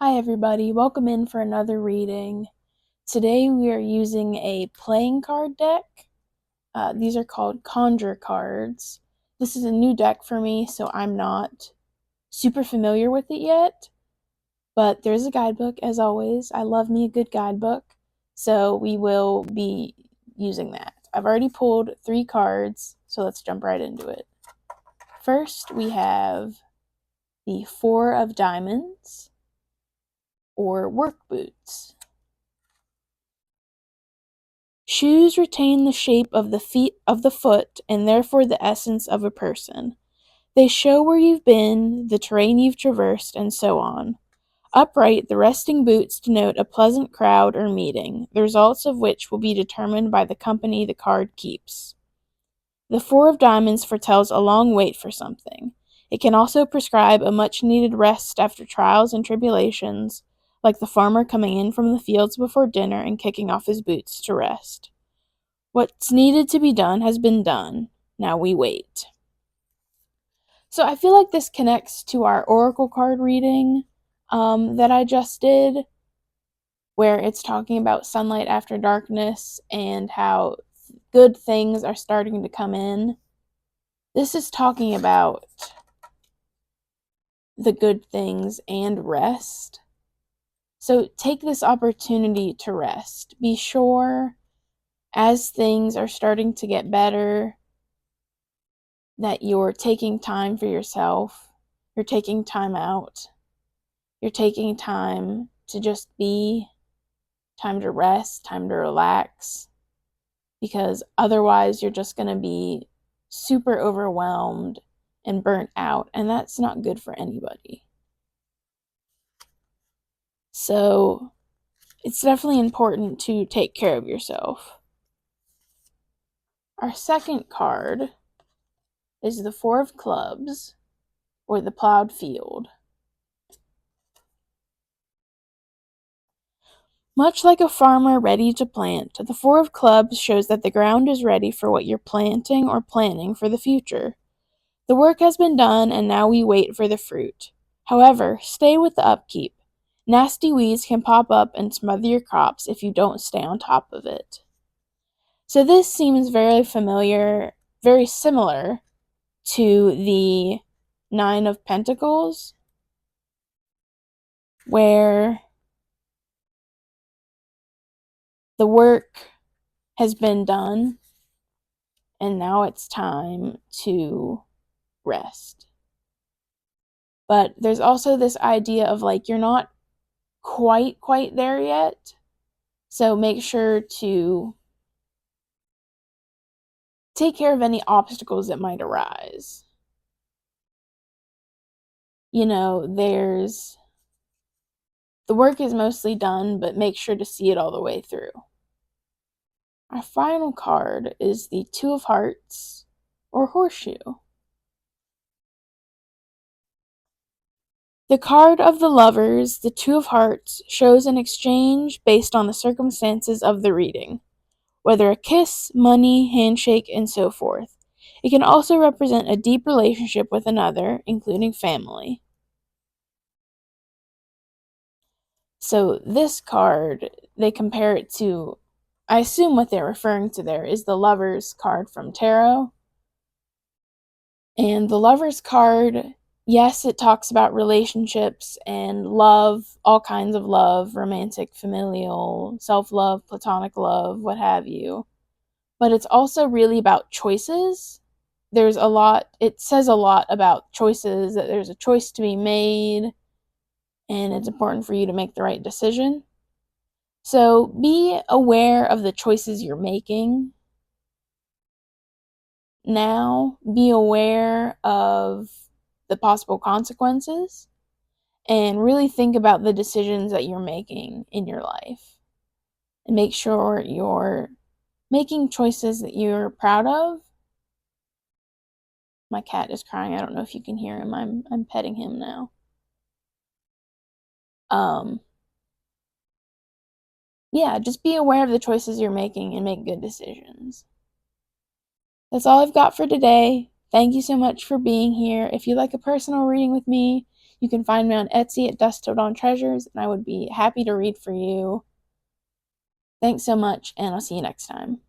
Hi everybody, welcome in for another reading. Today we are using a playing card deck. These are called Conjure cards. This is a new deck for me, so I'm not super familiar with it yet, but there's a guidebook as always. I love me a good guidebook, so we will be using that. I've already pulled 3 cards, so let's jump right into it. First, we have the 4 of Diamonds, or Work Boots. Shoes retain the shape of the foot and therefore the essence of a person. They show where you've been, the terrain you've traversed, and so on. Upright, the resting boots denote a pleasant crowd or meeting, the results of which will be determined by the company the card keeps. The 4 of Diamonds foretells a long wait for something. It can also prescribe a much-needed rest after trials and tribulations, like the farmer coming in from the fields before dinner and kicking off his boots to rest. What's needed to be done has been done. Now we wait. So I feel like this connects to our oracle card reading that I just did, where it's talking about sunlight after darkness and how good things are starting to come in. This is talking about the good things and rest. So take this opportunity to rest. Be sure, as things are starting to get better, that you're taking time for yourself. You're taking time out. You're taking time to just be, time to rest, time to relax, because otherwise you're just going to be super overwhelmed and burnt out, and that's not good for anybody. So it's definitely important to take care of yourself. Our second card is the 4 of Clubs, or the Plowed Field. Much like a farmer ready to plant, the 4 of Clubs shows that the ground is ready for what you're planting or planning for the future. The work has been done, and now we wait for the fruit. However, stay with the upkeep. Nasty weeds can pop up and smother your crops if you don't stay on top of it. So this seems very familiar, very similar to the 9 of Pentacles, where the work has been done and now it's time to rest. But there's also this idea of like you're not quite there yet, so make sure to take care of any obstacles that might arise. There's the work is mostly done, but make sure to see it all the way through. Our final card is the 2 of Hearts, or Horseshoe. The card of the Lovers, the 2 of Hearts, shows an exchange based on the circumstances of the reading, whether a kiss, money, handshake, and so forth. It can also represent a deep relationship with another, including family. So this card, they compare it to, I assume what they're referring to there is the Lovers card from Tarot. And the Lovers card, yes, it talks about relationships and love, all kinds of love, romantic, familial, self-love, platonic love, what have you. But it's also really about choices. It says a lot about choices, that there's a choice to be made, and it's important for you to make the right decision. So be aware of the choices you're making now. Be aware of the possible consequences, and really think about the decisions that you're making in your life. And make sure you're making choices that you're proud of. My cat is crying. I don't know if you can hear him. I'm petting him now. Yeah, just be aware of the choices you're making and make good decisions. That's all I've got for today. Thank you so much for being here. If you'd like a personal reading with me, You can find me on Etsy at Dusk Till Dawn Treasures, and I would be happy to read for you. Thanks so much, and I'll see you next time.